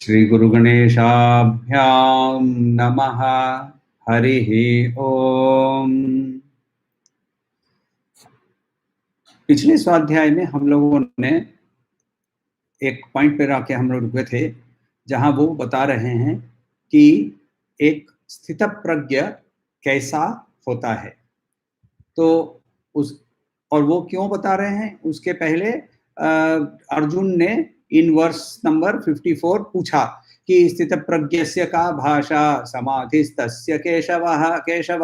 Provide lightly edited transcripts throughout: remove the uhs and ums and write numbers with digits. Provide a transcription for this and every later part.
श्री गुरु गणेशाभ्यां नमः। हरिः ओम। पिछले स्वाध्याय में हम लोगों ने एक पॉइंट पे आके हम लोग रुके थे, जहां वो बता रहे हैं कि एक स्थितप्रज्ञ कैसा होता है। तो उस और वो क्यों बता रहे हैं, उसके पहले अर्जुन ने इन वर्स नंबर 54 पूछा कि स्थितप्रज्ञस्य का भाषा समाधिस्तस्य केशवः केशव।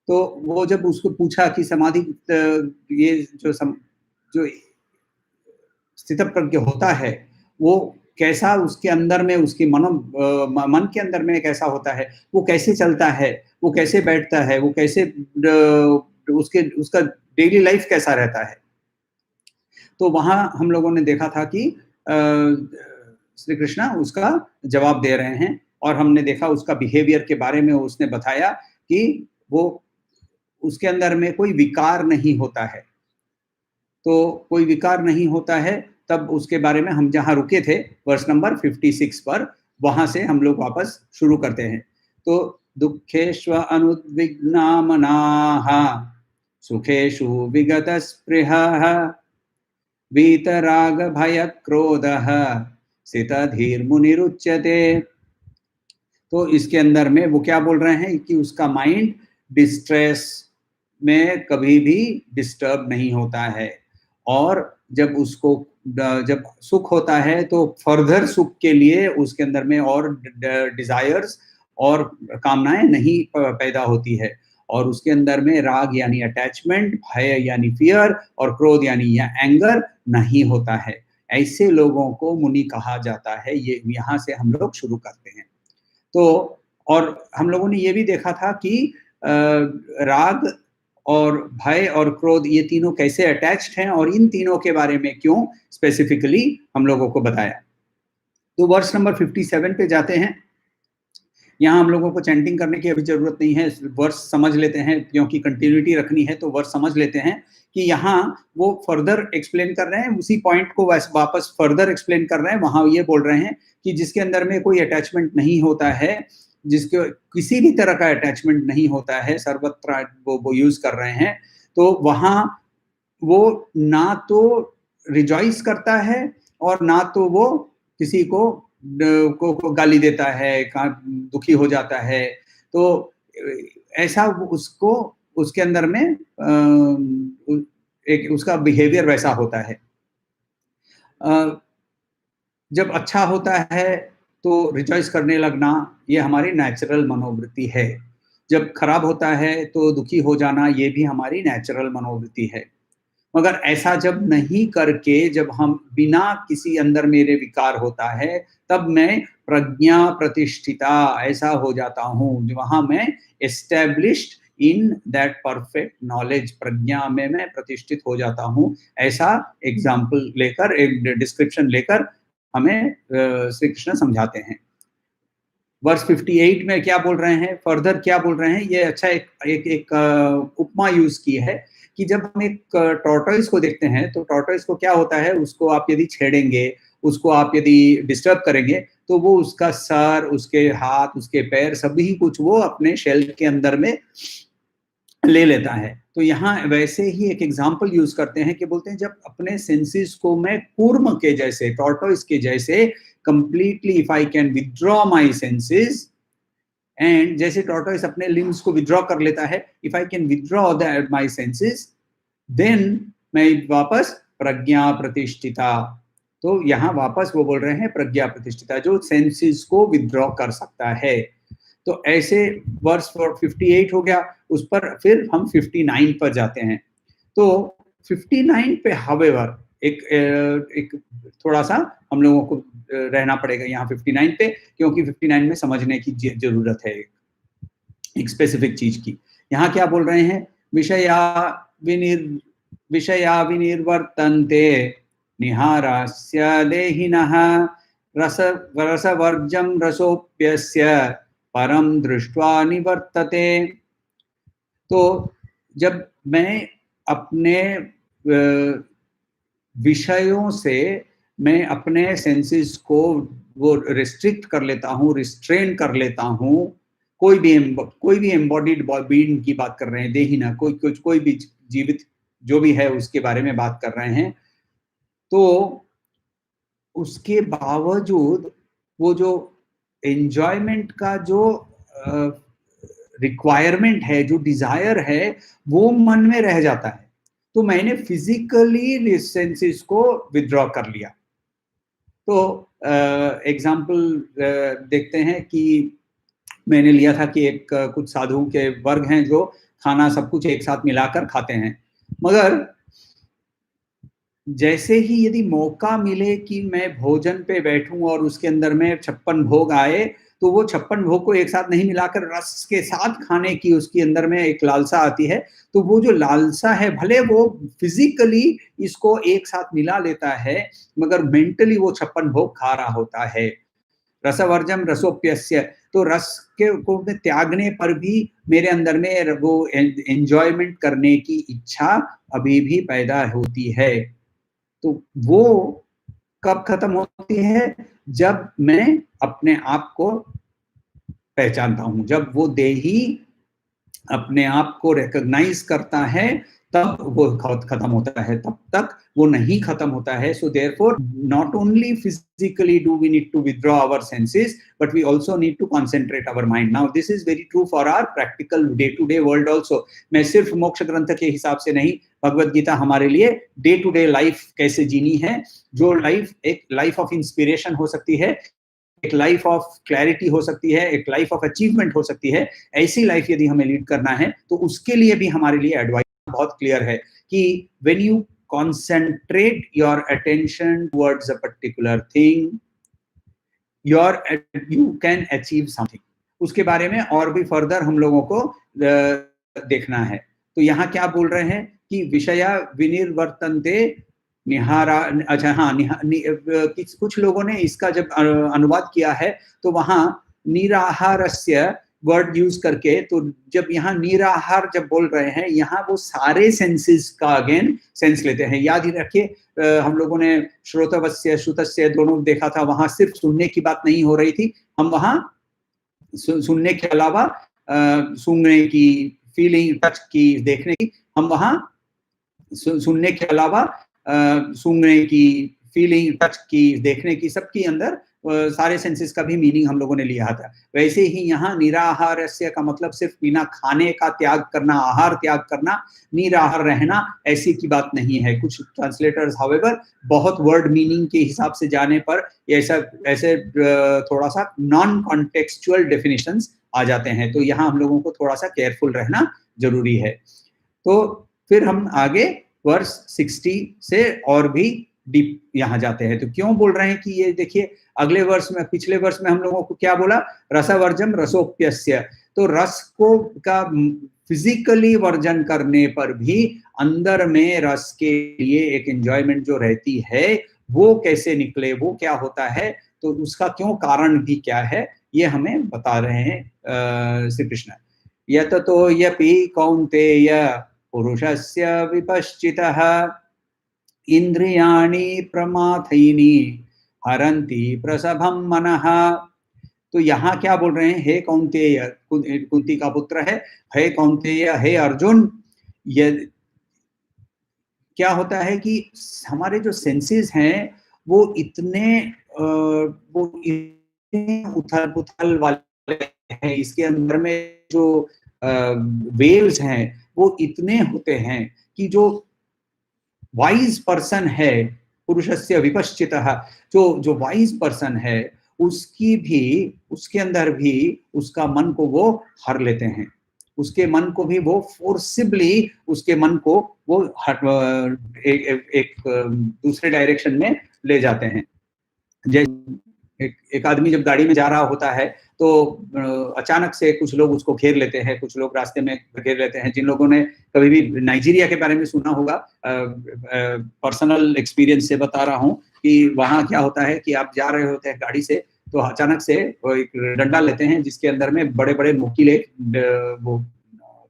तो वो जब उसको पूछा कि समाधि ये जो स्थितप्रज्ञ होता है वो कैसा, उसके अंदर में उसकी मन के अंदर में कैसा होता है, वो कैसे चलता है, वो कैसे बैठता है, वो कैसे उसका डेली लाइफ कैसा रहता है। तो वहां हम लोगों ने देखा था कि श्री कृष्णा उसका जवाब दे रहे हैं, और हमने देखा उसका बिहेवियर के बारे में। उसने बताया कि वो उसके अंदर में कोई विकार नहीं होता है। तो कोई विकार नहीं होता है, तब उसके बारे में हम जहां रुके थे वर्ष नंबर 56 पर, वहां से हम लोग वापस शुरू करते हैं। तो दुखेष्व अनुद्विग्ना मनाः सुखेषु विगत स्पृहः वीतराग भय क्रोधः स्थितधीर्मुनिरुच्यते। तो इसके अंदर में वो क्या बोल रहे हैं कि उसका माइंड डिस्ट्रेस में कभी भी डिस्टर्ब नहीं होता है, और जब सुख होता है तो फर्दर सुख के लिए उसके अंदर में और डिजायर्स और कामनाएं नहीं पैदा होती है, और उसके अंदर में राग यानी अटैचमेंट, भय यानी फियर, और क्रोध यानी एंगर नहीं होता है। ऐसे लोगों को मुनि कहा जाता है। ये यहाँ से हम लोग शुरू करते हैं। तो और हम लोगों ने ये भी देखा था कि राग और भय और क्रोध ये तीनों कैसे अटैच्ड हैं, और इन तीनों के बारे में क्यों स्पेसिफिकली हम लोगों को बताया। तो वर्ष नंबर 57 पे जाते हैं। यहाँ हम लोगों को चैंटिंग करने की अभी जरूरत नहीं है, वर्ष समझ लेते हैं, क्योंकि कंटिन्यूटी रखनी है तो वर्ष समझ लेते हैं कि यहाँ वो फर्दर एक्सप्लेन कर रहे हैं, उसी पॉइंट को वापस फर्दर एक्सप्लेन कर रहे हैं। वहां ये बोल रहे हैं कि जिसके अंदर में कोई अटैचमेंट नहीं होता है, जिसके किसी भी तरह का अटैचमेंट नहीं होता है, सर्वत्र वो यूज कर रहे हैं, तो वहां वो ना तो रिजॉइस करता है और ना तो वो किसी को गाली देता है, दुखी हो जाता है। तो ऐसा उसको उसके अंदर में एक उसका बिहेवियर वैसा होता है। जब अच्छा होता है तो रिजॉइस करने लगना, ये हमारी नेचुरल मनोवृत्ति है। जब खराब होता है तो दुखी हो जाना, ये भी हमारी नेचुरल मनोवृत्ति है। मगर ऐसा जब नहीं करके, जब हम बिना किसी अंदर मेरे विकार होता है, तब मैं प्रज्ञा प्रतिष्ठिता ऐसा हो जाता हूँ। वहां मैं established in that perfect knowledge, प्रज्ञा में मैं प्रतिष्ठित हो जाता हूँ। ऐसा एग्जाम्पल लेकर, एक डिस्क्रिप्शन लेकर हमें श्री कृष्ण समझाते हैं। वर्ष 58 में क्या बोल रहे हैं, फर्दर क्या बोल रहे हैं, ये अच्छा एक उपमा यूज की है कि जब हम एक टॉर्टोइस को देखते हैं, तो टॉर्टोइस को क्या होता है, उसको आप यदि छेड़ेंगे, उसको आप यदि डिस्टर्ब करेंगे, तो वो उसका सर, उसके हाथ, उसके पैर, सभी कुछ वो अपने शेल के अंदर में ले लेता है। तो यहाँ वैसे ही एक एग्जाम्पल यूज करते हैं कि बोलते हैं जब अपने सेंसेस को मैं कूर्म के जैसे, टॉर्टोइस के जैसे completely, if I can withdraw my senses, and जैसे टॉर्टोइस अपने लिम्स को विथड्रॉ कर लेता है, if I can withdraw that my senses, then मैं वापस प्रज्ञा प्रतिष्ठिता। तो यहाँ वापस वो बोल रहे हैं प्रज्ञा प्रतिष्ठिता, जो सेंसेस को विथड्रॉ कर सकता है। तो ऐसे वर्स 58 हो गया, उस पर फिर हम 59 पर जाते हैं। तो 59 पे हावेवर एक थोड़ा सा हम लोगों को रहना पड़ेगा यहाँ 59 पे, क्योंकि 59 में समझने की जरूरत है एक स्पेसिफिक चीज की। यहाँ क्या बोल रहे हैं, विषया विनिर्वर्तन्ते निहारास्य देहिनः रसवर्जं रसोप्यस्य परम दृष्ट्वा निवर्तते। तो जब मैं अपने विषयों से मैं अपने सेंसेस को वो रिस्ट्रिक्ट कर लेता हूँ, रिस्ट्रेन कर लेता हूँ, कोई भी एम्बॉडीड बीइंग की बात कर रहे हैं, देही ना कोई भी जीवित जो भी है उसके बारे में बात कर रहे हैं, तो उसके बावजूद वो जो एन्जॉयमेंट का जो रिक्वायरमेंट है, जो डिज़ायर है, वो मन में रह जाता है। तो मैंने फिज़िकली सेंसेस को विथड्रॉ कर लिया। तो एग्ज़ाम्पल देखते हैं कि मैंने लिया था कि एक कुछ साधु के वर्ग हैं जो खाना सब कुछ एक साथ मिलाकर खाते हैं। मगर जैसे ही यदि मौका मिले कि मैं भोजन पे बैठूँ और उसके अंदर में 56 भोग आए, तो वो 56 भोग को एक साथ नहीं मिलाकर रस के साथ खाने की उसके अंदर में एक लालसा आती है। तो वो जो लालसा है, भले वो फिज़िकली इसको एक साथ मिला लेता है, मगर मेंटली वो 56 भोग खा रहा होता है। रसवर्जम रसोप्यस्य, तो रस के को त्यागने पर भी मेरे अंदर में वो एन्जॉयमेंट करने की इच्छा अभी भी पैदा होती है। तो वो कब खत्म होती है? जब मैं अपने आप को पहचानता हूँ, जब वो देही अपने आप को रिकॉग्नाइज करता है, तब वो खत्म होता है, तब तक वो नहीं खत्म होता है। So therefore not only physically do we need to withdraw our senses, but we also need to concentrate our mind. Now this is very true for our practical day to day world also. मैं सिर्फ मोक्ष ग्रंथ के हिसाब से नहीं, भगवत गीता हमारे लिए डे टू डे लाइफ कैसे जीनी है, जो लाइफ एक लाइफ ऑफ इंस्पिरेशन हो सकती है, एक लाइफ ऑफ क्लैरिटी हो सकती है, एक लाइफ ऑफ अचीवमेंट हो सकती है। ऐसी लाइफ यदि हमें लीड करना है, तो उसके लिए भी हमारे लिए एडवाइस बहुत क्लियर है कि when you concentrate your attention towards a particular thing, you can achieve something। उसके बारे में और भी फर्दर हम लोगों को देखना है। तो यहाँ क्या बोल रहे हैं कि विषया विनिर्वर्तन्ते निहारा, अच्छा हाँ, कुछ लोगों ने इसका जब अनुवाद किया है तो वहाँ निराहारस्य वर्ड यूज करके, तो जब यहाँ निराहार जब बोल रहे हैं, यहाँ वो सारे सेंसेस का अगेन सेंस लेते हैं। याद ही रखिए, हम लोगों ने श्रोतवस्य श्रुतस्य दोनों देखा था, वहां सिर्फ सुनने की बात नहीं हो रही थी, हम वहां सुनने के अलावा सूंघने की, फीलिंग, टच की, देखने की, हम वहां सुनने के अलावा सूंघने की, फीलिंग, टच की, देखने की, सबके अंदर सारे सेंसेस का भी मीनिंग हम लोगों ने लिया था। वैसे ही यहाँ निराहारस्य का मतलब सिर्फ बिना खाने का त्याग करना, आहार त्याग करना, निराहार रहना, ऐसी की बात नहीं है। कुछ ट्रांसलेटर्स हाउएवर बहुत वर्ड मीनिंग के हिसाब से जाने पर ऐसे थोड़ा सा नॉन कॉन्टेक्सचुअल डेफिनेशंस आ जाते हैं। तो यहाँ हम लोगों को थोड़ा सा केयरफुल रहना जरूरी है। तो फिर हम आगे वर्स 60 से और भी डीप यहाँ जाते हैं। तो क्यों बोल रहे हैं कि ये देखिए, अगले वर्ष में, पिछले वर्ष में हम लोगों को क्या बोला? रसवर्जम रसोप्यस्य। तो रस को का फिजिकली वर्जन करने पर भी अंदर में रस के लिए एक एंजॉयमेंट जो रहती है, वो कैसे निकले, वो क्या होता है, तो उसका क्यों कारण भी क्या है, ये हमें बता रहे हैं श्री कृष्ण। यत तो यपि कौन्तेय पुरुषस्य विपश्चितः इंद्रियाणि प्रमाथैनि हरन्ति प्रसभं मनः। तो यहाँ क्या बोल रहे हैं? हे कौन्तेय, कुंती का पुत्र है, हे कौन्तेय, हे अर्जुन, ये क्या होता है कि हमारे जो सेंसेस हैं वो इतने उथल पुथल वाले हैं, इसके अंदर में जो वेव्स हैं वो इतने होते हैं कि जो वाइज पर्सन है, पुरुषस्य विपश्चितः, जो वाइज पर्सन है, उसकी भी, उसके अंदर भी उसका मन को वो हर लेते हैं, उसके मन को भी वो फोर्सिबली, उसके मन को वो एक दूसरे डायरेक्शन में ले जाते हैं। एक आदमी जब गाड़ी में जा रहा होता है तो अचानक से कुछ लोग उसको घेर लेते हैं, कुछ लोग रास्ते में घेर लेते हैं। जिन लोगों ने कभी भी नाइजीरिया के बारे में सुना होगा, पर्सनल एक्सपीरियंस से बता रहा हूँ कि वहाँ क्या होता है कि आप जा रहे होते हैं गाड़ी से, तो अचानक से एक डंडा लेते हैं जिसके अंदर में बड़े बड़े नुकीले वो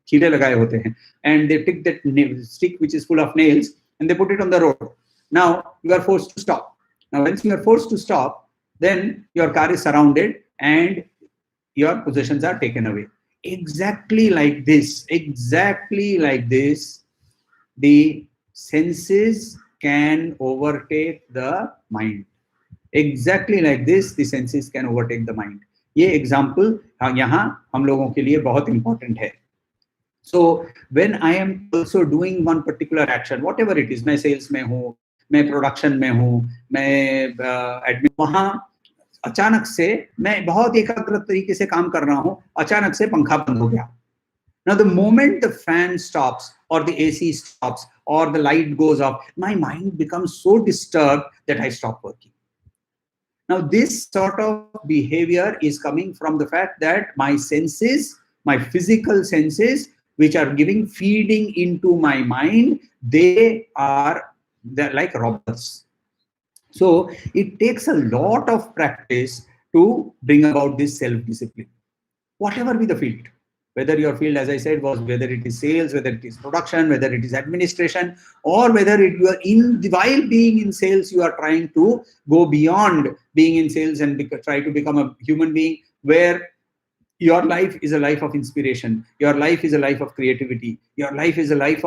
कीड़े लगाए होते हैं, and they take that stick which is full of nails and they put it on the road. Now you are forced to stop. Now, once you are forced to stop, then your car is surrounded and your possessions are taken away. Exactly like this, the senses can overtake the mind. Exactly like this, the senses can overtake the mind. ये example यहाँ हम लोगों के लिए बहुत important है. So when I am also doing one particular action, whatever it is, मैं sales में हूँ, मैं प्रोडक्शन में हूँ, मैं एडमिन, वहाँ अचानक से मैं बहुत एकाग्र तरीके से काम कर रहा हूँ, अचानक से पंखा बंद हो गया. Now the moment the fan stops or the AC stops or the light goes off, my mind becomes so disturbed that I stop working. Now this sort of behavior is coming from the fact that my senses, my physical senses, which are giving feeding into my mind, they're like robbers. So it takes a lot of practice to bring about this self-discipline, whatever be the field. Whether your field, as I said, was whether it is sales, whether it is production, whether it is administration, or whether you are while being in sales, you are trying to go beyond being in sales and try to become a human being where your life is a life of inspiration, your life is a life of creativity, your life is a life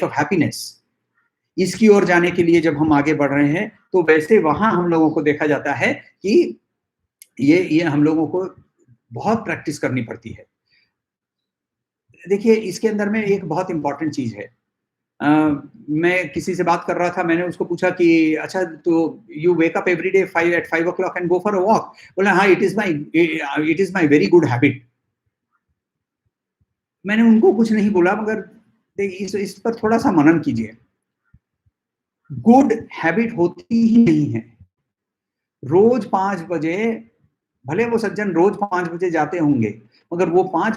of happiness. इसकी ओर जाने के लिए जब हम आगे बढ़ रहे हैं, तो वैसे वहां हम लोगों को देखा जाता है कि ये हम लोगों को बहुत प्रैक्टिस करनी पड़ती है. देखिए, इसके अंदर में एक बहुत इंपॉर्टेंट चीज है. मैं किसी से बात कर रहा था, मैंने उसको पूछा कि अच्छा, तो you wake up every day 5 o'clock and go for a walk. बोला हाँ, it is my very good habit. मैंने उनको कुछ नहीं बोला, मगर इस पर थोड़ा सा मनन कीजिए. गुड हैबिट होती ही नहीं है. रोज 5 बजे, भले वो सज्जन रोज 5 बजे जाते होंगे, मगर वो 5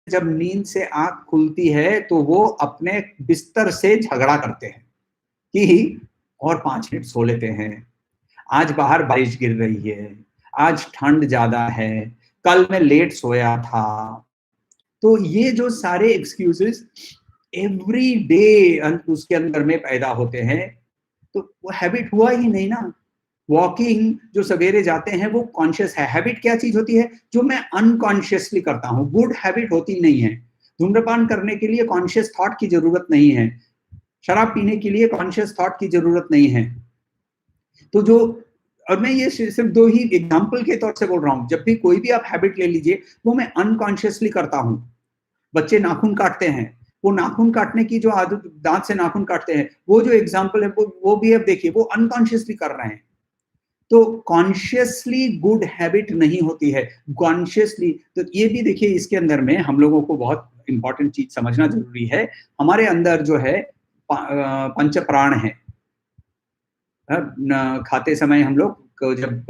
जब नींद से आंख खुलती है तो वो अपने बिस्तर से झगड़ा करते हैं कि और 5 मिनट सो लेते हैं, आज बाहर बारिश गिर रही है, आज ठंड ज्यादा है, कल मैं लेट सोया था. तो ये जो सारे एक्सक्यूजेस एवरी डे उसके अंदर में पैदा होते हैं, तो वो हैबिट हुआ ही नहीं ना. वॉकिंग जो सवेरे जाते हैं वो कॉन्शियस है. हैबिट क्या चीज होती है? जो मैं अनकॉन्शियसली करता हूँ. गुड हैबिट होती नहीं है. धूम्रपान करने के लिए कॉन्शियस थॉट की जरूरत नहीं है. शराब पीने के लिए कॉन्शियस थॉट की जरूरत नहीं है. तो जो, और मैं ये सिर्फ 2 ही एग्जाम्पल के तौर से बोल रहा हूँ. जब भी कोई भी आप हैबिट ले लीजिए, वो मैं अनकॉन्शियसली करता हूँ. बच्चे नाखून काटते हैं, वो नाखून काटने की जो आदत, दांत से नाखून काटते हैं, वो जो एग्जाम्पल है वो भी अब देखिए, वो अनकॉन्शियसली कर रहे हैं. तो कॉन्शियसली गुड हैबिट नहीं होती है. कॉन्शियसली, तो ये भी देखिए, इसके अंदर में हम लोगों को बहुत इंपॉर्टेंट चीज समझना जरूरी है. हमारे अंदर जो है पंच प्राण है. खाते समय हम लोग जब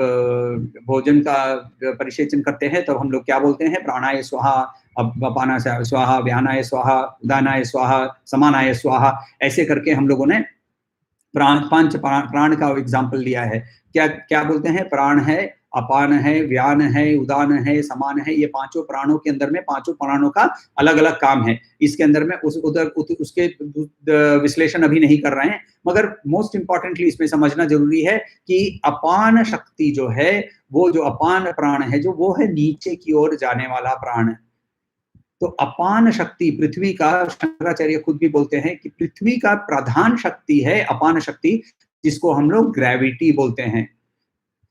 भोजन का परिसेचन करते हैं, तब हम लोग क्या बोलते हैं? प्राणाय स्वाहा, अपानाय स्वाहा, व्यानाय स्वाहा, उदानाय स्वाहा, समानाय स्वाहा. ऐसे करके हम लोगों ने पंच प्राण का एग्जाम्पल लिया है. क्या बोलते हैं? प्राण है, अपान है, व्यान है, उदान है, समान है. ये 5 प्राणों के अंदर में 5 प्राणों का अलग अलग काम है. इसके अंदर में उसके विश्लेषण अभी नहीं कर रहे हैं, मगर मोस्ट इंपॉर्टेंटली इसमें समझना जरूरी है कि अपान शक्ति जो है, वो जो अपान प्राण है, जो वो है नीचे की ओर जाने वाला प्राण. तो अपान शक्ति पृथ्वी का, शंकराचार्य खुद भी बोलते हैं कि पृथ्वी का प्रधान शक्ति है अपान शक्ति, जिसको हम लोग ग्रेविटी बोलते हैं.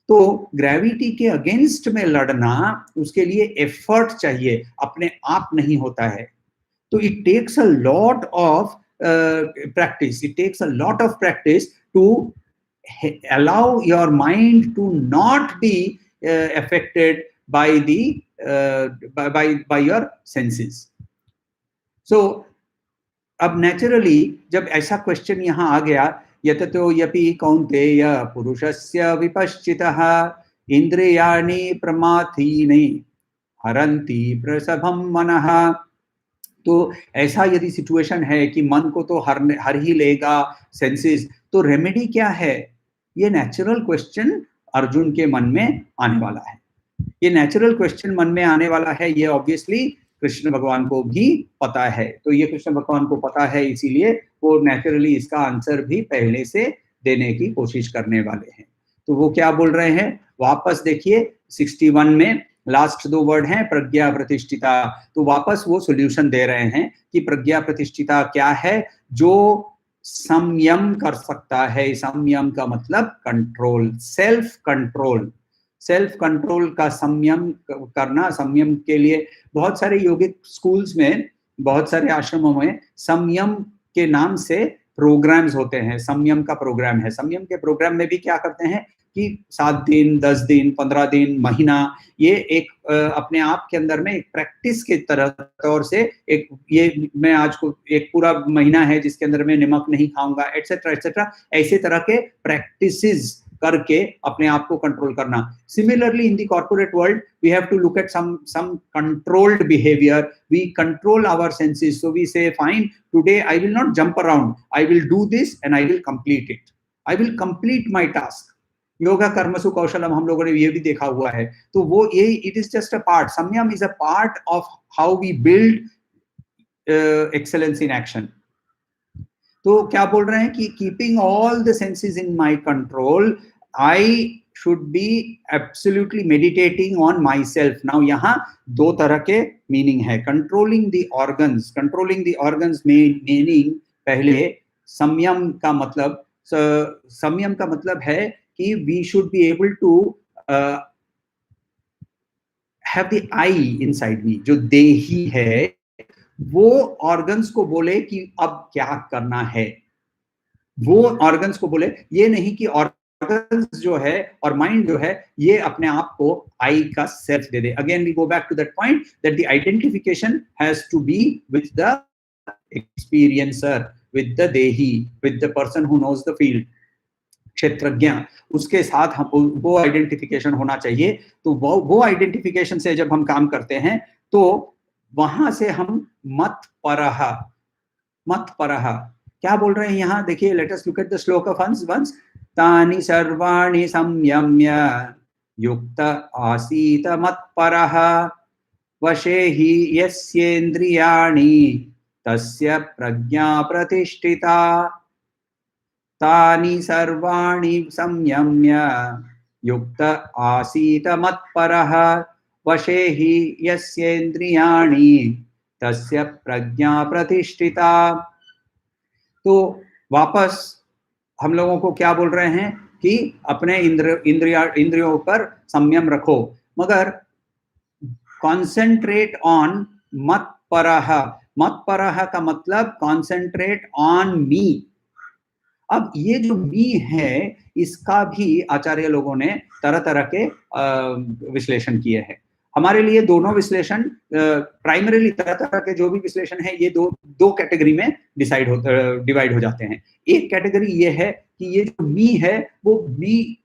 तो ग्रेविटी के अगेंस्ट में लड़ना, उसके लिए एफर्ट चाहिए, अपने आप नहीं होता है. तो it takes a lot of practice, it takes a lot of practice to allow your mind to not be affected by the by your senses. So अब नेचुरली जब ऐसा क्वेश्चन यहाँ आ गया, यततो यपि कौन्तेय पुरुषस्य विपश्चितः इंद्रियाणि प्रमाथीनि हरन्ति प्रसभं मनः. तो ऐसा यदि सिचुएशन है कि मन को तो हर ही लेगा सेंसेस, तो रेमेडी क्या है? ये नेचुरल क्वेश्चन अर्जुन के मन में आने वाला है. ये नेचुरल क्वेश्चन मन में आने वाला है. ये ऑब्वियसली कृष्ण भगवान को भी पता है. तो ये कृष्ण भगवान को पता है, इसीलिए वो नेचुरली इसका आंसर भी पहले से देने की कोशिश करने वाले हैं। तो वो क्या बोल रहे हैं, वापस देखिए 61 में लास्ट 2 वर्ड हैं प्रज्ञा प्रतिष्ठिता। तो वापस वो सॉल्यूशन दे रहे हैं कि प्रज्ञा प्रतिष्ठिता क्या है, जो संयम कर सकता है। संयम का मतलब control, self control. Self control का संयम करना, संयम के लिए बहुत सारे योगिक स्कूल्स में, बहुत सारे आश्रमों में संयम के नाम से प्रोग्राम्स होते हैं। संयम का प्रोग्राम है। संयम के प्रोग्राम में भी क्या करते हैं कि 7 दिन, 10 दिन, 15 दिन, महीना, ये एक अपने आप के अंदर में एक प्रैक्टिस के तौर से एक, ये मैं आज को एक पूरा महीना है जिसके अंदर मैं नमक नहीं खाऊंगा, एटसेट्रा एटसेट्रा, ऐसे तरह के प्रैक्टिसेस करके अपने आप को कंट्रोल करना। Similarly in the corporate world we have to look at some controlled behavior. We control our senses, so we say fine, today I will not jump around, I will do this and I will complete it, I will complete my task. Yoga कर्मसु कौशलम हम लोगों ने ये भी देखा हुआ है। तो वो ये it is just a part, संयम is a part of how we build excellence in action. तो क्या बोल रहे हैं कि keeping all the senses in my control, I should be absolutely meditating on my self. Now यहाँ 2 तरह के मीनिंग है। Controlling the organs, controlling the organs meaning, पहले संयम का मतलब, संयम का मतलब है कि we should be able to have the I inside me. जो देही है वो ऑर्गन्स को बोले कि अब क्या करना है, वो ऑर्गन्स को बोले, ये नहीं कि ऑर्गन्स जो है और माइंड जो है ये अपने आप को आई का सेल्फ दे दे। Again we go back to that point that the identification has to be with the experiencer, with the देही, with the person who knows the field, क्षेत्रज्ञ, उसके साथ हम वो आइडेंटिफिकेशन होना चाहिए। तो वो आइडेंटिफिकेशन से जब हम काम करते हैं तो वहां से हम मत परह, मत परह क्या बोल रहे हैं यहाँ देखिए, let us look at the श्लोक ऑफ वंस। तानि सर्वाणि संयम्य युक्त आसीत मत परह वशे हि यस्येन्द्रियाणि तस्य प्रज्ञा प्रतिष्ठिता। तानि सर्वाणि संयम्य युक्त आसीत मत्परः वशे हि यस्येन्द्रियाणि तस्य प्रज्ञा प्रतिष्ठिता। तो वापस हम लोगों को क्या बोल रहे हैं कि अपने इंद्रियों पर संयम रखो, मगर कॉन्सेंट्रेट ऑन मत्परः। मत्परः का मतलब कॉन्सेंट्रेट ऑन मी। अब ये जो मी है इसका भी आचार्य लोगों ने तरह तरह के विश्लेषण किए हैं। हमारे लिए दोनों विश्लेषण प्राइमरीली तरह तरह के जो भी विश्लेषण है ये दो कैटेगरी में डिवाइड हो जाते हैं। एक कैटेगरी ये है कि ये जो मी है वो मी,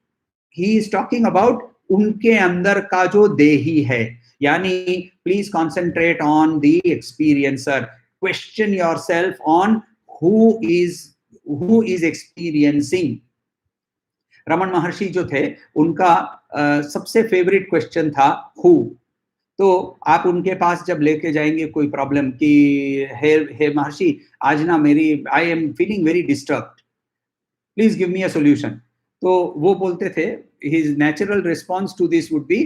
ही इज टॉकिंग अबाउट उनके अंदर का जो देही है, यानी please concentrate on the experiencer, question yourself on who is experiencing। Raman महर्षि जो थे उनका सबसे फेवरेट क्वेश्चन था हु। तो आप उनके पास जब लेके जाएंगे कोई प्रॉब्लम कि हे महर्षि आज ना मेरी I am feeling very disturbed, please give me a solution, तो वो बोलते थे his natural response to this would be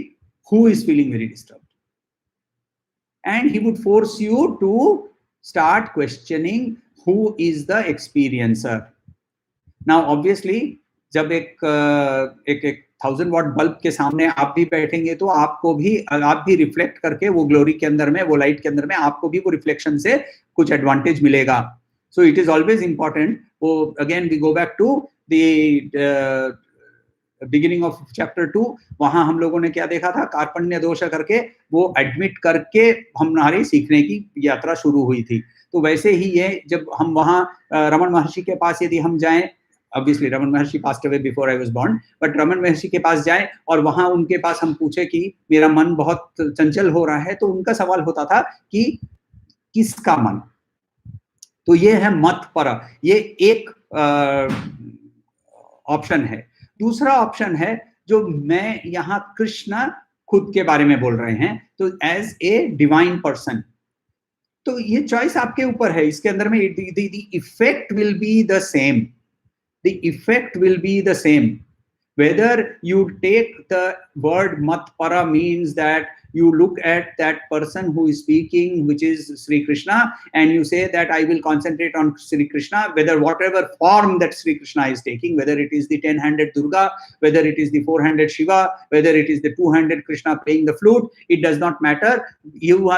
who is feeling very disturbed, and he would force you to start questioning who is the experiencer। now obviously जब एक 1000 watt bulb के सामने आप भी बैठेंगे तो आप भी रिफ्लेक्ट करके वो ग्लोरी के अंदर में, वो लाइट के अंदर में आपको भी वो रिफ्लेक्शन से कुछ एडवांटेज मिलेगा। So it is always important. वो again we go back to the beginning of chapter 2, वहां हम लोगों ने क्या देखा था, कार्पण्य दोष करके वो एडमिट करके हमारी सीखने की यात्रा शुरू हुई थी। तो वैसे ही ये जब हम वहाँ रमन महर्षि के पास यदि हम जाएं, obviously Raman Maharshi passed away before I was born, but Raman Maharshi के पास जाएं और वहाँ उनके पास हम पूछे कि मेरा मन बहुत चंचल हो रहा है, तो उनका सवाल होता था कि किसका मन। तो ये है मत पर, ये एक ऑप्शन है। दूसरा ऑप्शन है जो मैं यहाँ कृष्ण खुद के बारे में बोल रहे हैं, तो एज ए डिवाइन पर्सन। तो ये चॉइस आपके ऊपर है, इसके अंदर में the effect will be the same. the effect will be the same. Whether you take the word matpara means that you look at that person who is speaking, which is Sri Krishna, and you say that I will concentrate on Sri Krishna, whether whatever form that Sri Krishna is taking, whether it is the 10-handed Durga, whether it is the 4-handed Shiva, whether it is the 2-handed Krishna playing the flute, it does not matter. You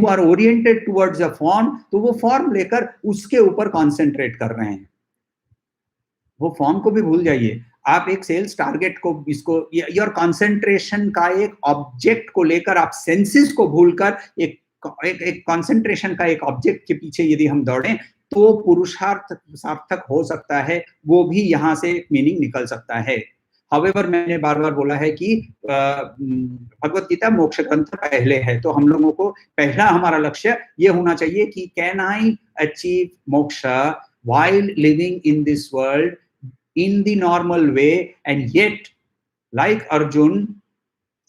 are oriented towards a form, तो वो form लेकर उसके ऊपर concentrate कर रहे हैं. वो form को भी भूल जाइए. आप एक सेल्स टारगेट को, इसको, योर कंसंट्रेशन का एक ऑब्जेक्ट को लेकर आप सेंसेस को भूलकर एक कंसंट्रेशन का एक ऑब्जेक्ट के पीछे यदि हम दौड़ें तो पुरुषार्थ सार्थक हो सकता है. वो भी यहाँ से मीनिंग निकल सकता है. हाउएवर मैंने बार बार बोला है कि भगवत गीता मोक्ष ग्रंथ पहले है, तो हम लोगों को पहला हमारा लक्ष्य ये होना चाहिए कि कैन आई अचीव मोक्ष while living in this world in the normal way, and yet, like Arjun,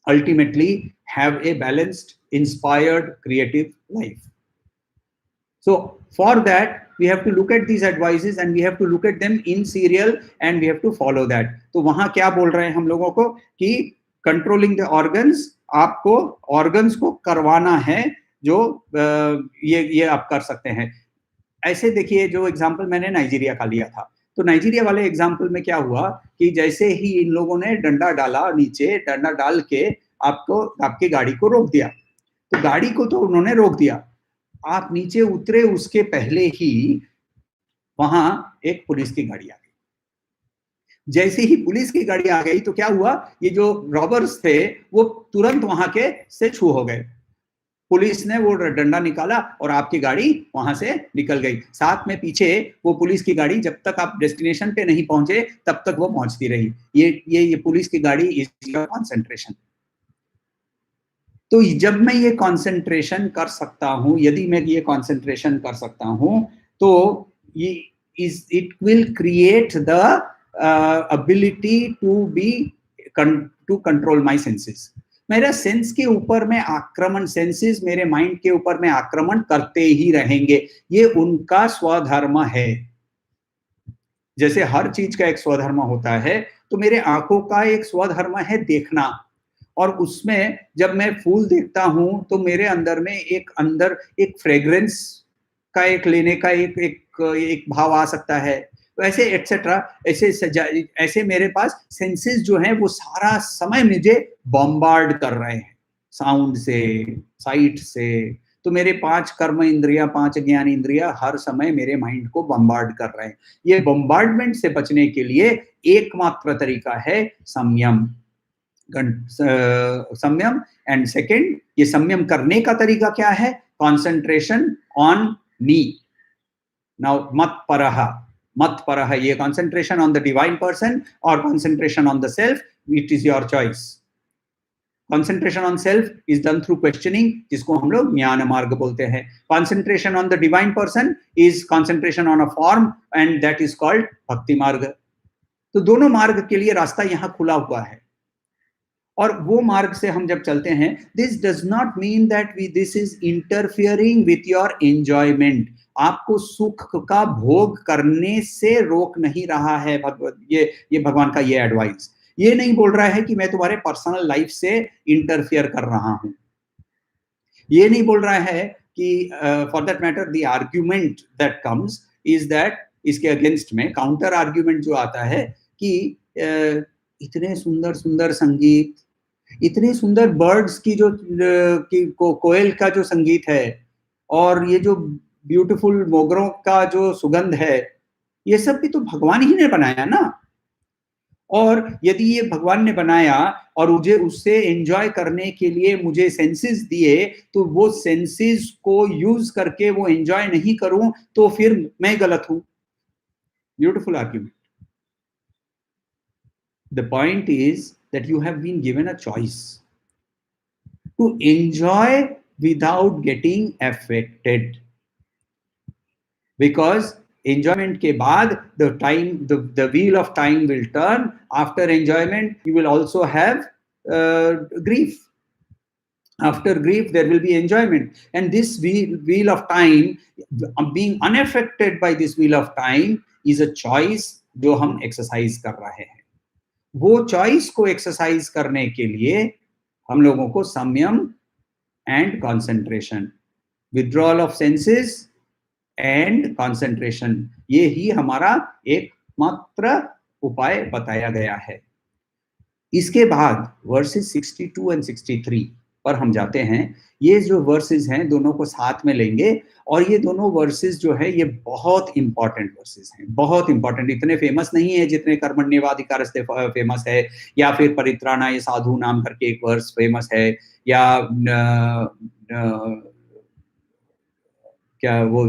ultimately have a balanced, inspired, creative life. So for that, we have to look at these advices and we have to look at them in serial and we have to follow that. तो वहां क्या बोल रहे हैं हम लोगों को कि controlling the organs, आपको organs को करवाना है, जो ये आप कर सकते हैं. ऐसे देखिए, जो एग्जाम्पल मैंने नाइजीरिया का लिया था, तो नाइजीरिया वाले एग्जाम्पल में क्या हुआ कि जैसे ही इन लोगों ने डंडा डाला, नीचे डंडा डाल के आपकी गाड़ी को रोक दिया, तो गाड़ी को तो उन्होंने रोक दिया, आप नीचे उतरे उसके पहले ही वहां एक पुलिस की गाड़ी आ गई. जैसे ही पुलिस की गाड़ी आ गई तो क्या हुआ, ये जो रॉबर्स थे वो तुरंत वहां के से छू हो गए. पुलिस ने वो डंडा निकाला और आपकी गाड़ी वहां से निकल गई. साथ में पीछे वो पुलिस की गाड़ी, जब तक आप डेस्टिनेशन पे नहीं पहुंचे तब तक वो पहुंचती रही. ये पुलिस की गाड़ी इज योर कंसंट्रेशन. तो जब मैं ये कंसंट्रेशन कर सकता हूं, यदि मैं ये कंसंट्रेशन कर सकता हूं, तो it will create the ability to control my senses. मेरा सेंस के ऊपर में आक्रमण, सेंसेस मेरे माइंड के ऊपर में आक्रमण करते ही रहेंगे. ये उनका स्वधर्म है. जैसे हर चीज का एक स्वधर्म होता है, तो मेरे आंखों का एक स्वधर्म है देखना. और उसमें जब मैं फूल देखता हूं तो मेरे अंदर में एक फ्रेग्रेंस का एक लेने का एक भाव आ सकता है. वैसे एक्सेट्रा, ऐसे मेरे पास सेंसेस जो हैं वो सारा समय मुझे बॉम्बार्ड कर रहे हैं, साउंड से, साइट से. तो मेरे 5 कर्म इंद्रिया, 5 ज्ञान इंद्रिया हर समय मेरे माइंड को बॉम्बार्ड कर रहे हैं. ये बॉम्बार्डमेंट से बचने के लिए एकमात्र तरीका है संयम. संयम. एंड सेकेंड, ये संयम करने का तरीका क्या है? Concentration on me. नाउ मत परह, ये concentration on the divine person और concentration on the self, it is your choice. Concentration on self is done through questioning, जिसको हम लोग ज्ञान मार्ग बोलते हैं. Concentration on the divine person is concentration on a form and that is called भक्ति मार्ग. तो दोनों मार्ग के लिए रास्ता यहाँ खुला हुआ है. और वो मार्ग से हम जब चलते हैं, this does not mean that this is interfering with your enjoyment. आपको सुख का भोग करने से रोक नहीं रहा है ये भगवान का ये एडवाइस. ये नहीं बोल रहा है कि मैं तुम्हारे पर्सनल लाइफ से इंटरफियर कर रहा हूं. ये नहीं बोल रहा है कि for that matter the argument that comes is that, इसके अगेंस्ट में काउंटर आर्ग्यूमेंट जो आता है कि इतने सुंदर सुंदर संगीत, इतने सुंदर बर्ड्स की जो कोयल का जो संगीत है, और ये जो ब्यूटीफुल मोगरों का जो सुगंध है, ये सब भी तो भगवान ही ने बनाया ना. और यदि ये भगवान ने बनाया और मुझे उससे एंजॉय करने के लिए मुझे सेंसेस दिए, तो वो सेंसेस को यूज करके वो एंजॉय नहीं करूं तो फिर मैं गलत हूं. Beautiful argument. The point is that you have been given a choice to enjoy without getting affected, because enjoyment के बाद the wheel of time will turn. After enjoyment you will also have grief. After grief there will be enjoyment, and this wheel of time, being unaffected by this wheel of time is a choice जो हम exercise कर रहे हैं। वो choice को exercise करने के लिए हम लोगों को संयम and concentration, withdrawal of senses and concentration, ये ही हमारा एकमात्र उपाय बताया गया है। इसके बाद वर्सेस 62 एंड 63 पर हम जाते हैं। ये जो वर्सेस हैं दोनों को साथ में लेंगे, और ये दोनों वर्सेस जो है ये बहुत इंपॉर्टेंट वर्सेस हैं, बहुत इंपॉर्टेंट। इतने फेमस नहीं है जितने कर्मण्येवाधिकारस्ते फेमस है, या फिर परित्राणाय साधु नाम करके एक वर्स फेमस है, या क्या वो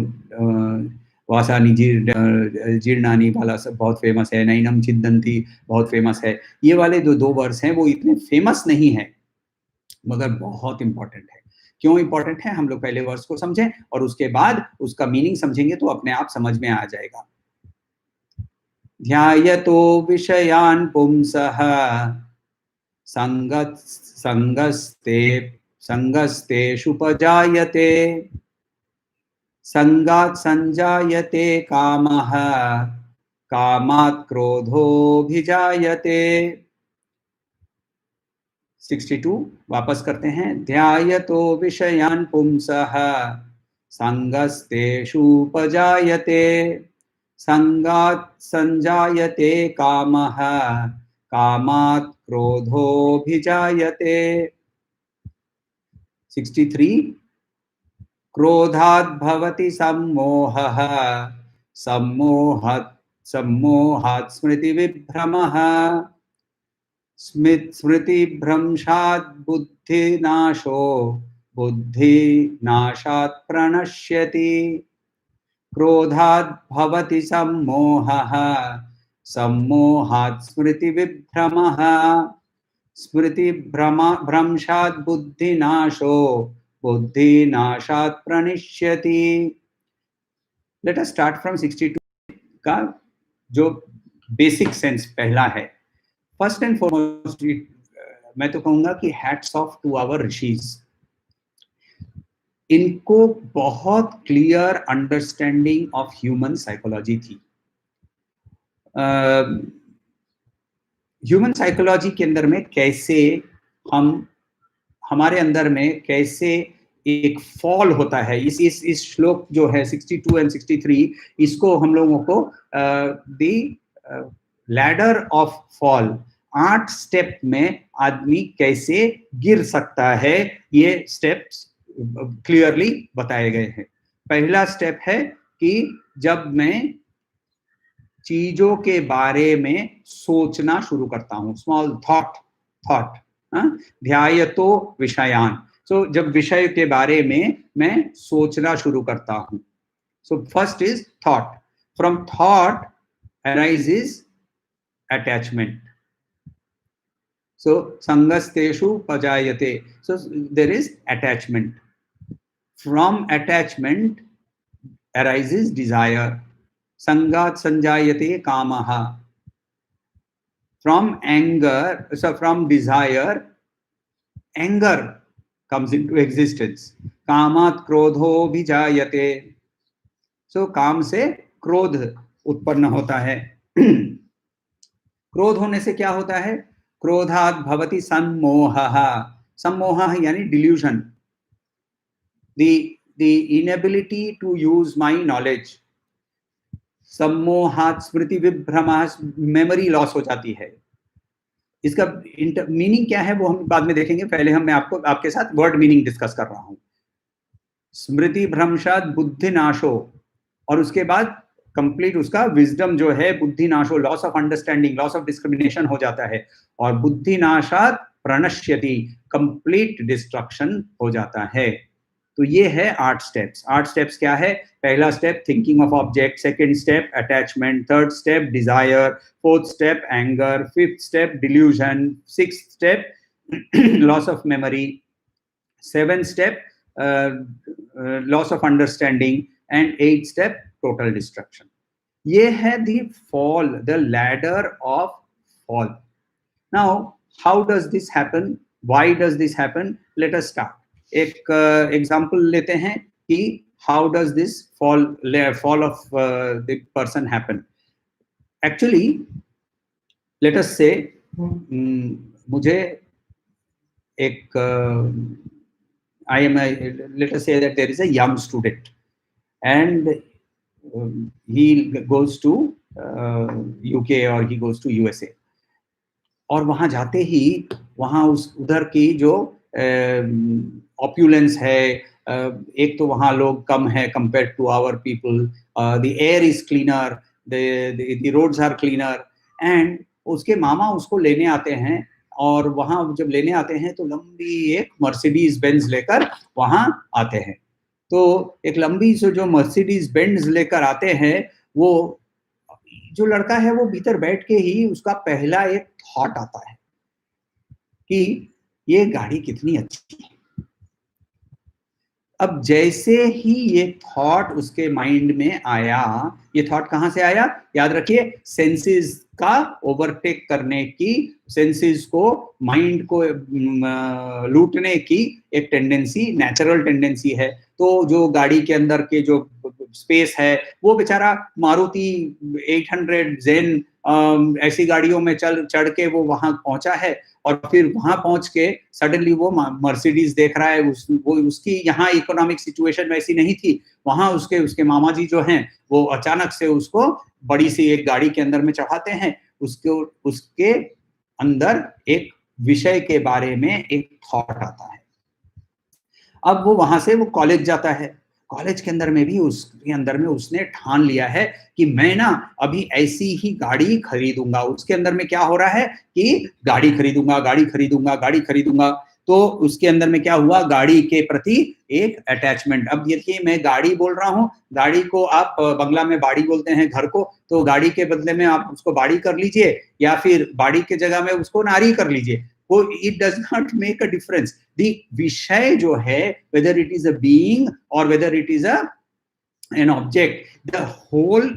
वासानी जीर्णानी वाला सब बहुत फेमस है, नैनम छिदन्ति बहुत फेमस है। ये वाले जो दो वर्स हैं वो इतने फेमस नहीं है मगर बहुत इंपॉर्टेंट है। क्यों इंपॉर्टेंट है, हम लोग पहले वर्स को समझें और उसके बाद उसका मीनिंग समझेंगे तो अपने आप समझ में आ जाएगा। ध्यायतो विषयान् पुंसः संगस्तेषुपजायते, संगात् संजायते कामः, कामात् क्रोधोऽभिजायते। 62 वापस करते हैं। ध्यायतो विषयान् पुंसः संगस्तेषुपजायते, संगात् संजायते कामः, कामात् क्रोधोऽभिजायते। 63 क्रोधात् भवति सम्मोहः, सम्मोहात् स्मृतिविभ्रमः, स्मृतिभ्रंशात् बुद्धिनाशो, बुद्धिनाशात् प्रणश्यति। क्रोधात् भवति सम्मोहः, सम्मोहात् स्मृतिविभ्रमः, स्मृतिभ्रंशात् बुद्धिनाशो, बुद्धिनाशात् प्रणश्यति। लेट अस स्टार्ट फ्रॉम 62 का जो बेसिक सेंस पहला है। फर्स्ट एंड फॉरमोस्ट मैं तो कहूंगा कि hats off to our rishis. इनको बहुत clear understanding of human psychology थी। ह्यूमन साइकोलॉजी के अंदर में कैसे हमारे अंदर में कैसे एक फॉल होता है। इस श्लोक जो है 62 एंड 63, इसको हम लोगों को the ladder of fall, 8 step में आदमी कैसे गिर सकता है, ये स्टेप्स क्लियरली बताए गए हैं। पहला स्टेप है कि जब मैं चीजों के बारे में सोचना शुरू करता हूं, स्मॉल थॉट, ध्यायतो विषयान, सो जब विषय के बारे में मैं सोचना शुरू करता हूं। So first is thought, from thought arises attachment. So sangastheshu pajayate, so there is attachment. From attachment arises desire. Sangat sanjayate kamaha. From anger, so from desire anger comes into existence. Kamat krodho bhijayate, so काम से क्रोध उत्पन्न होता है। क्रोध होने से क्या होता है, क्रोधात् भवति सम्मोहः, सम्मोहः यानी delusion, the inability to use my knowledge। सम्मोहात् स्मृति विभ्रमः, मेमोरी लॉस हो जाती है। इसका मीनिंग क्या है वो हम बाद में देखेंगे, पहले मैं आपके साथ वर्ड मीनिंग डिस्कस कर रहा हूं। स्मृति भ्रंशात् बुद्धिनाशो, और उसके बाद कंप्लीट उसका विजडम जो है बुद्धिनाशो, loss of understanding, loss of discrimination हो जाता है, और बुद्धिनाशात् प्रणश्यति, कंप्लीट डिस्ट्रक्शन हो जाता है। तो ये है 8 स्टेप्स। 8 स्टेप्स क्या है, पहला step thinking of object, second step attachment, third step desire, fourth step anger, fifth step delusion, sixth step loss of memory, seventh step loss of understanding, and 8th step total destruction. ये है the fall, the ladder of fall. Now, how does this happen? Why does this happen? Let us start. एक example लेते हैं कि how does this fall of the person happen. Actually, let us say मुझे एक let us say that there is a young student and he goes to UK or he goes to USA. और वहां जाते ही वहां उधर की जो opulence है, एक तो वहां लोग कम है compare to our people, the air is cleaner, the roads are cleaner, and उसके मामा उसको लेने आते हैं, और वहां जब लेने आते हैं तो लंबी एक मर्सिडीज बेंज लेकर वहां आते हैं। तो एक लंबी से जो मर्सिडीज बेंज लेकर आते हैं, वो जो लड़का है वो भीतर बैठ के ही उसका पहला एक थॉट आता है कि ये गाड़ी कितनी अच्छी है। अब जैसे ही ये थॉट उसके माइंड में आया, ये थॉट कहां से आया? याद रखिए, सेंसेस का ओवरटेक करने की, सेंसेस को, माइंड को लूटने की एक टेंडेंसी, नेचुरल टेंडेंसी है। तो जो गाड़ी के अंदर के जो स्पेस है, वो बेचारा मारुति 800 जेन ऐसी गाड़ियों में चढ़ के वो वहां पहुंचा है, और फिर वहां पहुंच के सडनली वो मर्सिडीज देख रहा है। उसकी यहाँ इकोनॉमिक सिचुएशन वैसी नहीं थी, वहां उसके मामा जी जो हैं वो अचानक से उसको बड़ी सी एक गाड़ी के अंदर में चढ़ाते हैं। उसके अंदर एक विषय के बारे में एक थॉट आता है। अब वो वहां से वो कॉलेज जाता है। कॉलेज के अंदर में भी उसके अंदर में उसने ठान लिया है कि मैं ना अभी ऐसी ही गाड़ी खरीदूंगा। उसके अंदर में क्या हो रहा है कि गाड़ी खरीदूंगा, गाड़ी खरीदूंगा, गाड़ी खरीदूंगा। तो उसके अंदर में क्या हुआ? गाड़ी के प्रति एक अटैचमेंट। अब देखिए, मैं गाड़ी बोल रहा हूँ, गाड़ी को आप बंगला में बाड़ी बोलते हैं घर को, तो गाड़ी के बदले में आप उसको बाड़ी कर लीजिए, या फिर बाड़ी के जगह में उसको नारी कर लीजिए, वो it does not make a difference. The विषय जो है, whether it is a being or whether it is an object, the whole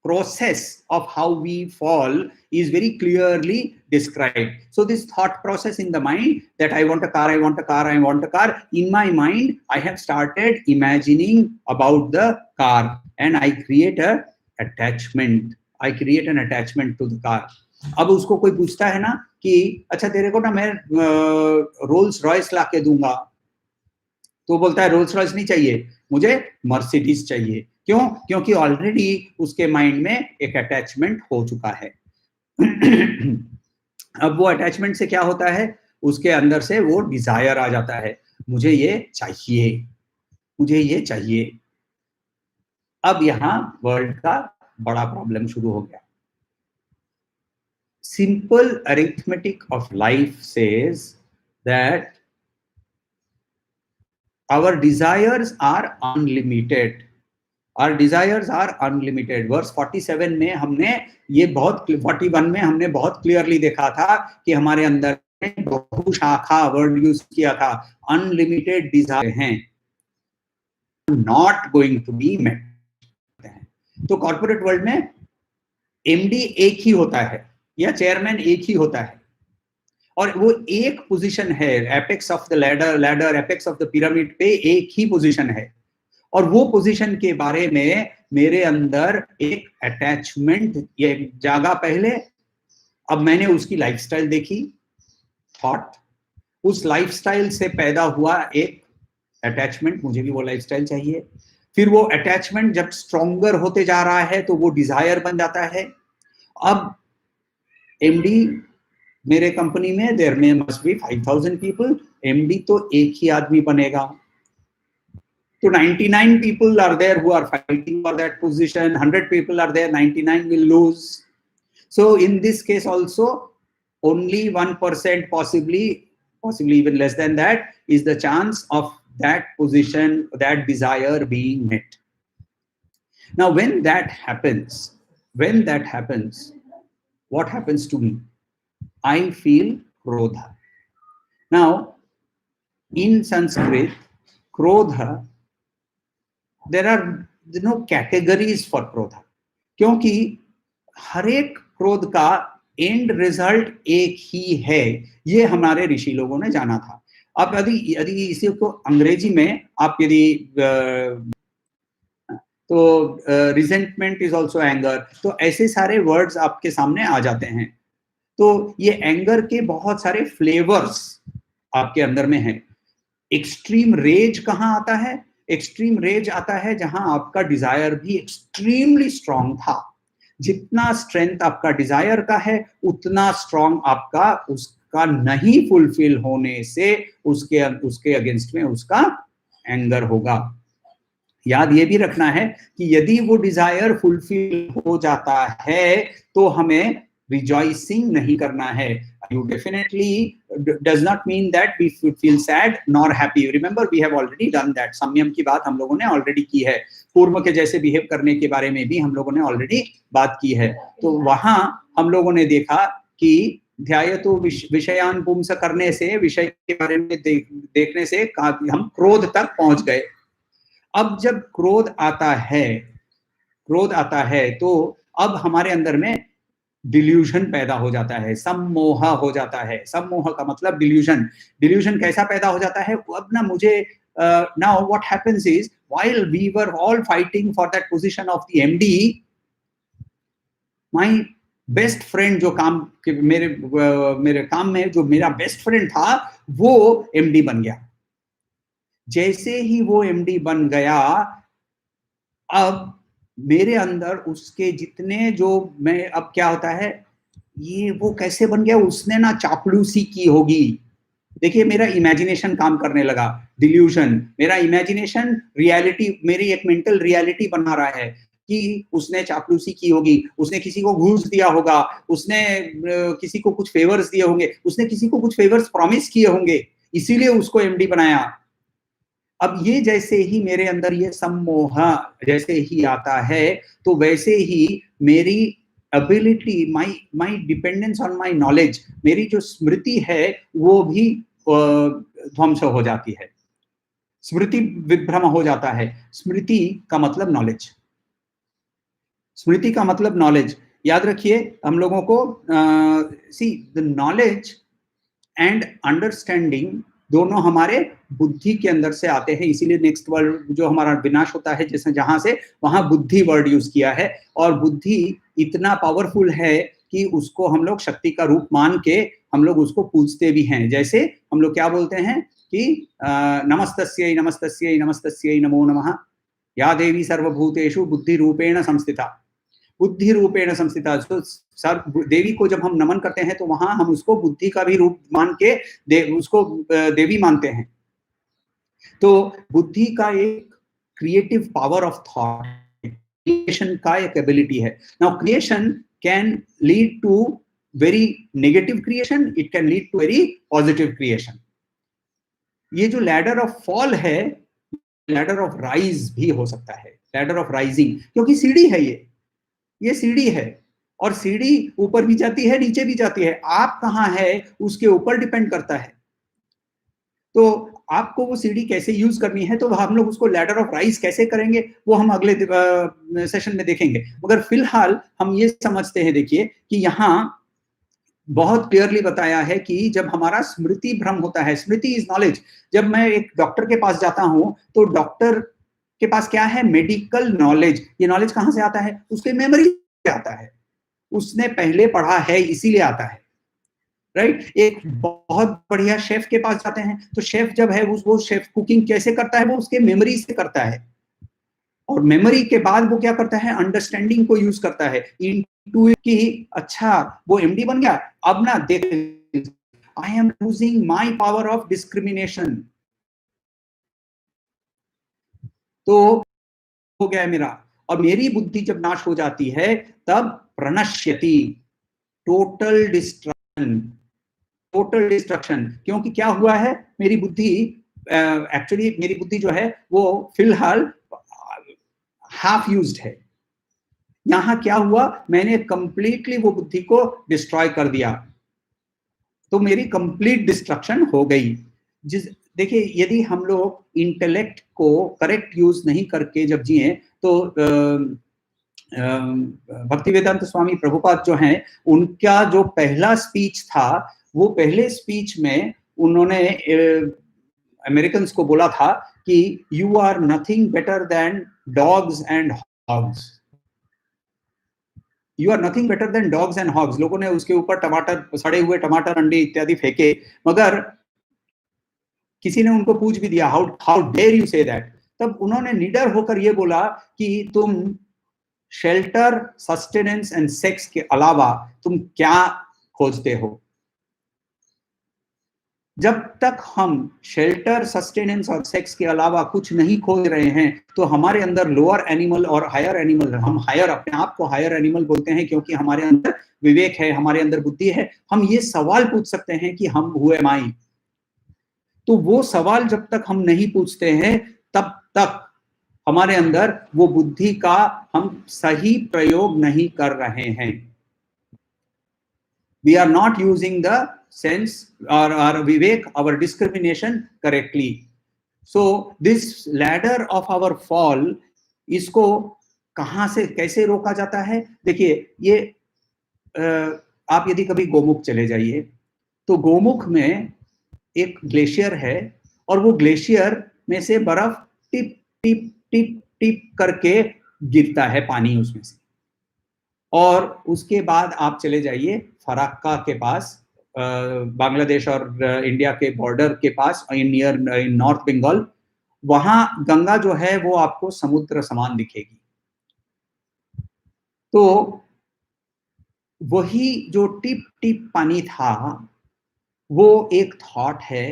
process of how we fall is very clearly described. So this thought process in the mind that I want a car, I want a car, I want a car, in my mind I have started imagining about the car, and I create a attachment. I create an attachment to the car. अब उसको कोई पूछता है ना कि अच्छा तेरे को ना मैं रोल्स रॉयस ला के दूंगा, तो बोलता है रोल्स रॉयस नहीं चाहिए, मुझे मर्सिडीज चाहिए। क्यों? क्योंकि ऑलरेडी उसके माइंड में एक अटैचमेंट हो चुका है। अब वो अटैचमेंट से क्या होता है? उसके अंदर से वो डिजायर आ जाता है, मुझे ये चाहिए, मुझे ये चाहिए। अब यहाँ वर्ल्ड का बड़ा प्रॉब्लम शुरू हो गया। Simple arithmetic of life says that our desires are unlimited. Our desires are unlimited. Verse 47 में हमने ये बहुत 41 में हमने बहुत क्लियरली देखा था कि हमारे अंदर बहुशाखा वर्ड यूज किया था। अनलिमिटेड डिजायर हैं, not going to be met. तो कॉर्पोरेट वर्ल्ड में एमडी एक ही होता है या चेयरमैन एक ही होता है, और वो एक पोजीशन है, apex of the ladder, apex of the pyramid पे एक ही पोजीशन है। और वो पोजीशन के बारे में मेरे अंदर एक अटैचमेंट ये जागा पहले। अब मैंने उसकी लाइफस्टाइल देखी, थॉट, उस लाइफस्टाइल से पैदा हुआ एक अटैचमेंट, मुझे भी वो लाइफस्टाइल चाहिए। फिर वो अटैचमेंट जब स्ट्रॉन्गर होते जा रहा है तो वो डिजायर बन जाता है। अब एमडी मेरे कंपनी में देयर में मस्ट बी 5000 पीपल, एमडी तो एक ही आदमी बनेगा। तो 99 people are there who are fighting for that position, 100 people are there, 99 will lose. So in this case also, only 1%, possibly even less than that, is the chance of that position, that desire being met. Now when that happens, what happens to me? I feel krodha. Now in Sanskrit, krodha, there are no categories for क्रोधा, क्योंकि हर एक क्रोध का and result एक ही है, ये हमारे ऋषि लोगों ने जाना था। आप यदि यदि इसी को अंग्रेजी में आप यदि तो रिजेंटमेंट इज ऑल्सो एंगर, तो ऐसे सारे वर्ड्स आपके सामने आ जाते हैं। तो ये एंगर के बहुत सारे फ्लेवर्स आपके अंदर में है। एक्सट्रीम रेज कहाँ आता है? एक्सट्रीम रेज आता है जहां आपका डिजायर भी एक्सट्रीमली स्ट्रांग था। जितना स्ट्रेंथ आपका डिजायर का है उतना स्ट्रांग आपका उसका नहीं फुलफिल होने से उसके उसके अगेंस्ट में उसका एंगर होगा। याद ये भी रखना है कि यदि वो डिजायर फुलफिल हो जाता है तो हमें रिजॉइसिंग नहीं करना है। You definitely does not mean that we feel sad nor happy. Remember, we have already done that. संयम की बात हम लोगों ने ऑलरेडी की है। पूर्व के जैसे बिहेव करने के बारे में भी हम लोगों ने ऑलरेडी बात की है। तो वहां हम लोगों ने देखा कि ध्यायतो विषयान पुंस करने से, विषय के बारे में देखने से हम क्रोध तक पहुंच गए। अब जब क्रोध आता है तो अब हमारे अंदर में डिल्यूजन पैदा हो जाता है, सम्मोह हो जाता है। सम्मोह का मतलब डिल्यूजन। डिल्यूजन कैसा पैदा हो जाता है? अब ना मुझे now what happens is while we were all fighting for that position of the MD, my best friend जो काम मेरे काम में जो मेरा बेस्ट फ्रेंड था वो एमडी बन गया। जैसे ही वो एमडी बन गया, अब मेरे अंदर उसके जितने जो मैं अब क्या होता है, ये वो कैसे बन गया? उसने ना चापलूसी की होगी। देखिए मेरा इमेजिनेशन काम करने लगा, डिल्यूजन। मेरा इमेजिनेशन रियलिटी, मेरी एक मेंटल रियलिटी बना रहा है कि उसने चापलूसी की होगी, उसने किसी को घूस दिया होगा, उसने किसी को कुछ फेवर्स दिए होंगे, उसने किसी को कुछ फेवर्स प्रॉमिस किए होंगे, इसीलिए उसको एमडी बनाया। अब ये जैसे ही मेरे अंदर ये सम्मोह जैसे ही आता है तो वैसे ही मेरी ability, my dependence on my knowledge, मेरी जो स्मृति है वो भी ध्वंस हो जाती है। स्मृति विभ्रम हो जाता है। स्मृति का मतलब नॉलेज। स्मृति का मतलब नॉलेज। याद रखिए हम लोगों को see the knowledge and understanding दोनों हमारे बुद्धि के अंदर से आते हैं। इसीलिए नेक्स्ट वर्ड जो हमारा विनाश होता है जैसे जहां से, वहां बुद्धि वर्ड यूज किया है। और बुद्धि इतना पावरफुल है कि उसको हम लोग शक्ति का रूप मान के हम लोग उसको पूजते भी हैं। जैसे हम लोग क्या बोलते हैं कि नमस्तस्यै नमस्तस्यै नमस्तस्यै नमो नमः, या देवी सर्वभूतेषु बुद्धि रूपेण संस्थिता। बुद्धि रूपेण संस्थिता। सर देवी को जब हम नमन करते हैं तो वहां हम उसको बुद्धि का भी रूप मान के उसको देवी मानते हैं। तो बुद्धि का एक creative power of thought, creation का एक एबिलिटी है। Now creation can lead to very negative creation, it can lead to very positive creation. ये जो लैडर ऑफ फॉल है, लैडर ऑफ राइज भी हो सकता है, लैडर ऑफ राइजिंग, क्योंकि सीढ़ी है ये सीढ़ी है और सीढ़ी ऊपर भी जाती है नीचे भी जाती है। आप कहाँ है उसके ऊपर डिपेंड करता है। तो आपको वो सीढ़ी कैसे यूज करनी है, तो हम लोग उसको लैडर ऑफ राइज कैसे करेंगे वो हम अगले सेशन में देखेंगे। मगर फिलहाल हम ये समझते हैं, देखिए कि यहाँ बहुत क्लियरली बताया है कि जब हमारा स्मृति भ्रम होता है, स्मृति इज नॉलेज। जब मैं एक डॉक्टर के पास जाता हूं तो डॉक्टर के पास क्या है? Medical knowledge. ये नॉलेज कहां से आता है? उसके मेमोरी से आता है, उसने पहले पढ़ा है इसीलिए आता है, राइट। एक बहुत बढ़िया शेफ के पास जाते हैं तो शेफ जब है वो शेफ कुकिंग कैसे करता है? वो उसके मेमोरी से करता है। और मेमोरी के बाद वो क्या करता है? अंडरस्टैंडिंग को यूज करता है इंटू की। अच्छा वो एमडी बन गया, अब ना देख, I am losing my power of discrimination. तो हो गया मेरा, और मेरी बुद्धि जब नाश हो जाती है तब प्रणश्यति, टोटल डिस्ट्रक्शन, टोटल डिस्ट्रक्शन। क्योंकि क्या हुआ है? मेरी बुद्धि एक्चुअली मेरी बुद्धि जो है वो फिलहाल हाफ यूज्ड है। यहां क्या हुआ? मैंने कंप्लीटली वो बुद्धि को डिस्ट्रॉय कर दिया, तो मेरी कंप्लीट डिस्ट्रक्शन हो गई। देखिए यदि हम लोग इंटेलेक्ट को करेक्ट यूज नहीं करके जब जिए तो भक्तिवेदांत स्वामी प्रभुपाद जो हैं उनका जो पहला स्पीच था, वो पहले स्पीच में उन्होंने अमेरिकन को बोला था कि you are nothing better than dogs and hogs, you are nothing better than dogs and hogs. लोगों ने उसके ऊपर टमाटर, सड़े हुए टमाटर, अंडे इत्यादि फेंके, मगर किसी ने उनको पूछ भी दिया, how how dare you say that. तब उन्होंने निडर होकर ये बोला कि तुम शेल्टर, सस्टेनेंस एंड सेक्स के अलावा तुम क्या खोजते हो? जब तक हम शेल्टर, सस्टेनेंस और सेक्स के अलावा कुछ नहीं खोज रहे हैं, तो हमारे अंदर लोअर एनिमल और हायर एनिमल, हम हायर, अपने आप को हायर एनिमल बोलते हैं क्योंकि हमारे अंदर विवेक है, हमारे अंदर बुद्धि है। हम ये सवाल पूछ सकते हैं कि हम हु एम आई। तो वो सवाल जब तक हम नहीं पूछते हैं, तब तक हमारे अंदर वो बुद्धि का हम सही प्रयोग नहीं कर रहे हैं। We are not using the sense or vivek, our discrimination correctly. So this ladder of our fall, इसको कहाँ से कैसे रोका जाता है? देखिए, ये आप यदि कभी गोमुख चले जाइए, तो गोमुख में एक ग्लेशियर है और वो ग्लेशियर में से बर्फ टिप टिप टिप टिप करके गिरता है, पानी उसमें से। और उसके बाद आप चले जाइए फराक्का के पास, बांग्लादेश और इंडिया के बॉर्डर के पास, नियर नॉर्थ बंगाल, वहां गंगा जो है वो आपको समुद्र समान दिखेगी। तो वही जो टिप टिप पानी था, वो एक थॉट है।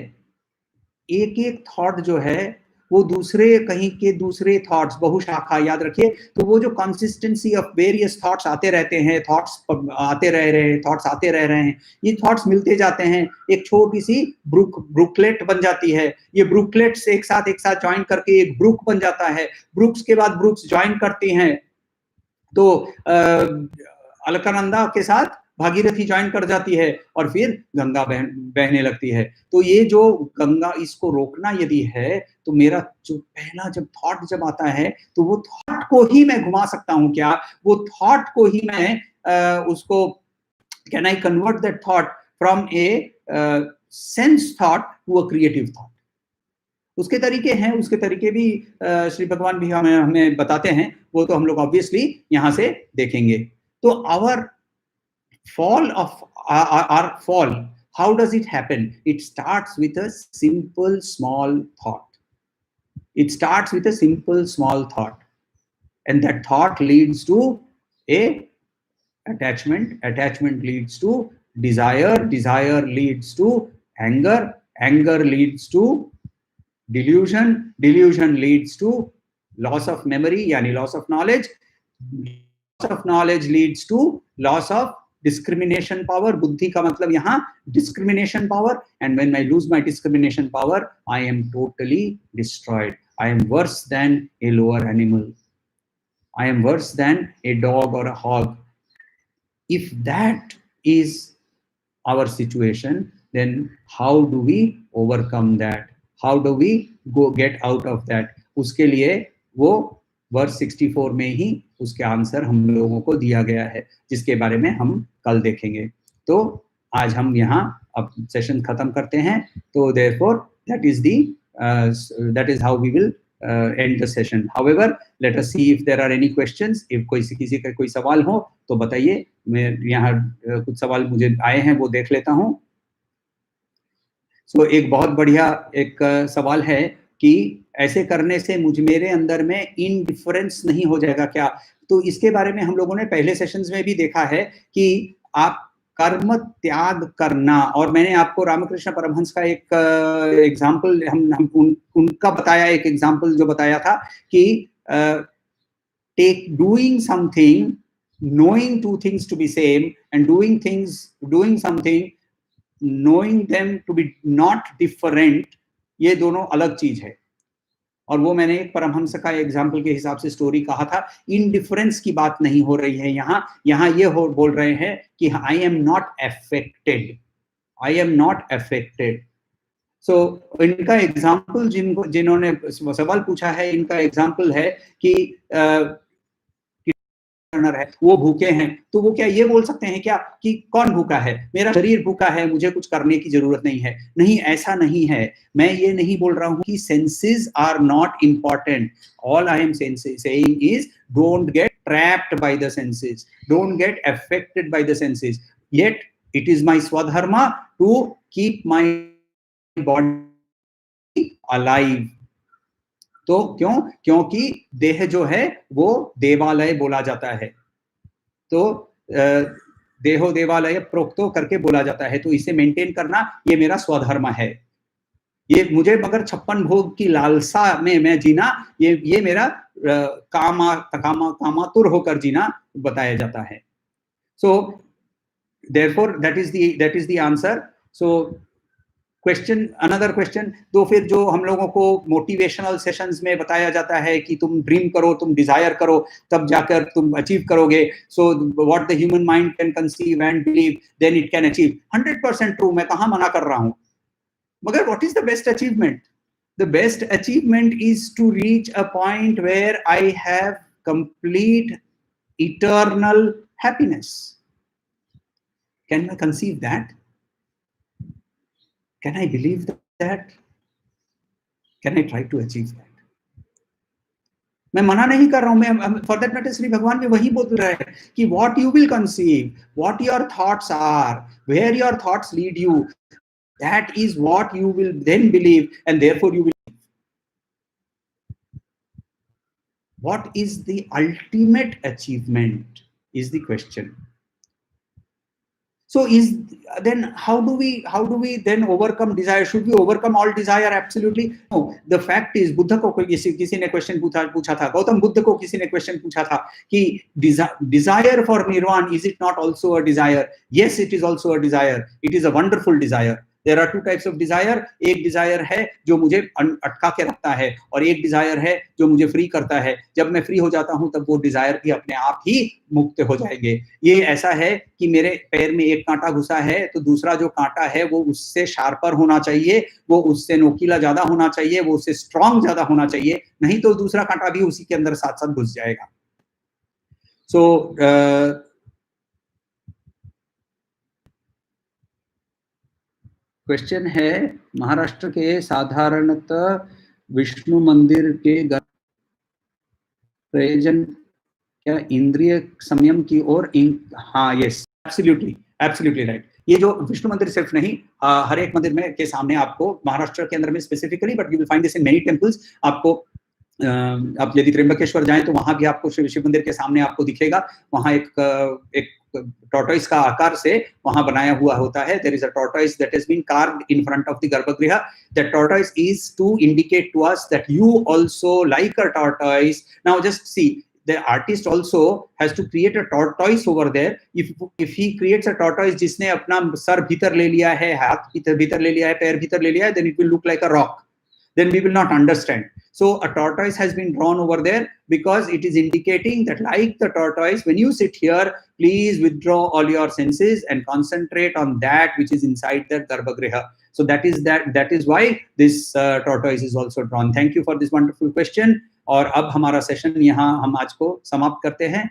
एक एक थॉट जो है वो दूसरे कहीं के दूसरे थॉट्स, बहुशाखा, याद रखिए। तो वो जो कंसिस्टेंसी ऑफ वेरियस थॉट्स आते रहते हैं, थॉट्स आते रह रहे हैं, थॉट्स आते रह रहे हैं, ये थॉट्स मिलते जाते हैं, एक छोटी सी ब्रुकलेट बन जाती है। ये ब्रुकलेट्स एक साथ ज्वाइन करके एक ब्रुक बन जाता है। ब्रुक्स के बाद ब्रुक्स ज्वाइन करती हैं, तो अलकनंदा के साथ भागीरथी ज्वाइन कर जाती है और फिर गंगा बहने लगती है। तो ये जो गंगा, इसको रोकना यदि है, तो मेरा जो पहला जब थॉट जब आता है, तो वो थॉट को ही मैं घुमा सकता हूँ क्या? वो थॉट को ही मैं उसको, can I convert that thought from a sense thought to a creative thought? उसके तरीके हैं, उसके तरीके भी श्री भगवान भी हमें बताते हैं, वो तो हम लोग ऑब्वियसली यहाँ से देखेंगे। तो our fall of our fall, how does it happen? It starts with a simple small thought. It starts with a simple small thought, and that thought leads to a attachment. Attachment leads to desire. Desire leads to anger. Anger leads to delusion. Delusion leads to loss of memory, yani loss of knowledge. Loss of knowledge leads to loss of discrimination power. बुद्धि का मतलब यहाँ discrimination power, and when I lose my discrimination power, I am totally destroyed. I am worse than a lower animal. I am worse than a dog or a hog. If that is our situation, then how do we overcome that? How do we go get out of that? उसके लिए वो verse 64 में ही उसके answer हम लोगों को दिया गया है, जिसके बारे में हम कल देखेंगे। तो आज हम यहाँ अब सेशन खत्म करते हैं। तो therefore that is how we will end the session. However, let us see if there are any questions. If किसी का कोई सवाल हो तो बताइए। मैं यहाँ कुछ सवाल मुझे आए हैं, वो देख लेता हूँ। So, एक बहुत बढ़िया एक सवाल है कि ऐसे करने से मेरे अंदर में इनडिफरेंस नहीं हो जाएगा क्या? तो इसके बारे में हम लोगों ने पहले सेशंस में भी देखा है कि आप कर्म त्याग करना, और मैंने आपको रामकृष्ण परमहंस का एक एग्जाम्पल उनका बताया, एक एग्जाम्पल जो बताया था कि take doing something, knowing two things to be same, and doing something knowing them to be not different, ये दोनों अलग चीज है। और वो मैंने एक परमहंस का एग्जाम्पल के हिसाब से स्टोरी कहा था। इनडिफरेंस की बात नहीं हो रही है यहाँ ये बोल रहे हैं कि I am not affected, I am not affected. So इनका एग्जाम्पल, जिन्होंने सवाल पूछा है, इनका एग्जाम्पल है कि रनर है, वो भूखे हैं, तो वो क्या ये बोल सकते हैं क्या कि कौन भूखा है? मेरा शरीर भूखा है, मुझे कुछ करने की जरूरत नहीं है। नहीं, ऐसा नहीं है। मैं ये नहीं बोल रहा हूँ कि senses are not important. All I am saying is don't get trapped by the senses, don't get affected by the senses. Yet it is my swadharma to keep my body alive. तो क्यों? क्योंकि देह जो है वो देवालय बोला जाता है। तो देहो देवालय प्रोक्तो करके बोला जाता है, तो इसे मेंटेन करना ये मेरा स्वधर्म है। ये मुझे मगर 56 भोग की लालसा में मैं जीना, ये मेरा कामातुर होकर जीना बताया जाता है। So therefore that is the answer. So question, another question, तो फिर जो हम लोगों को मोटिवेशनल सेशंस में बताया जाता है कि तुम ड्रीम करो, तुम डिजायर करो, तब जाकर तुम अचीव करोगे। So what the human mind can conceive and believe then it can achieve. 100% true, मैं कहाँ मना कर रहा हूँ। मगर what is the best achievement? The best achievement is to reach a point where I have complete eternal happiness. Can I conceive that? Can I believe that? Can I try to achieve that? मैं मना नहीं कर रहा हूं, मैं for that matter Shri भगवान भी वही बोल रहा है कि what you will conceive, what your thoughts are, where your thoughts lead you, that is what you will then believe, and therefore you will. What is the ultimate achievement is the question. So then how do we then overcome desire? Should we overcome all desire? Absolutely no. The fact is, Buddha को किसी ने question पूछा था, गौतम बुद्ध को किसी ने question पूछा था कि desire for nirvana, is it not also a desire? Yes, it is also a desire. It is a wonderful desire. There are two types of desire. एक डिजायर है जो मुझे अटका के रखता है, और एक डिजायर है जो मुझे फ्री करता है। जब मैं फ्री हो जाता हूं तब वो डिजायर भी अपने आप ही मुक्त हो जाएंगे। ये ऐसा है कि मेरे पैर में एक कांटा घुसा है, तो दूसरा जो कांटा है वो उससे शार्पर होना चाहिए, वो उससे नोकीला ज्यादा होना चाहिए, वो उससे स्ट्रॉन्ग ज्यादा होना चाहिए, नहीं तो दूसरा कांटा भी उसी के अंदर साथ साथ घुस जाएगा। सो क्वेश्चन है, महाराष्ट्र के साधारणतः विष्णु मंदिर के प्रयोजन क्या इंद्रिय संयम की ओर? हाँ, यस, एब्सोल्युटली राइट। ये जो विष्णु मंदिर सिर्फ नहीं, हर एक मंदिर में के सामने आपको, महाराष्ट्र के अंदर में specifically, but you will find this in many temples, आपको आप यदि त्र्यंबकेश्वर जाएं तो वहां भी आपको शिव मंदिर के सामने आपको दिखेगा, वहां एक टॉर्टोइस का आकार से वहां बनाया हुआ होता है। There is a tortoise that has been carved in front of the गर्भगृह। That tortoise is to indicate to us that you also like a tortoise. Now just see, the artist also has to create a tortoise over there. If he creates a tortoise जिसने अपना sir भीतर ले लिया है, हाथ भीतर ले लिया है, पैर भीतर ले लिया है, then it will look like a rock. Then we will not understand. So a tortoise has been drawn over there because it is indicating that, like the tortoise, when you sit here, please withdraw all your senses and concentrate on that which is inside the garbhagriha. So that is why this tortoise is also drawn. Thank you for this wonderful question. और अब हमारा session यहाँ हम आज को समाप्त करते हैं।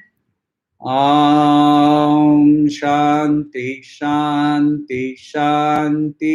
शांति शांति शांति।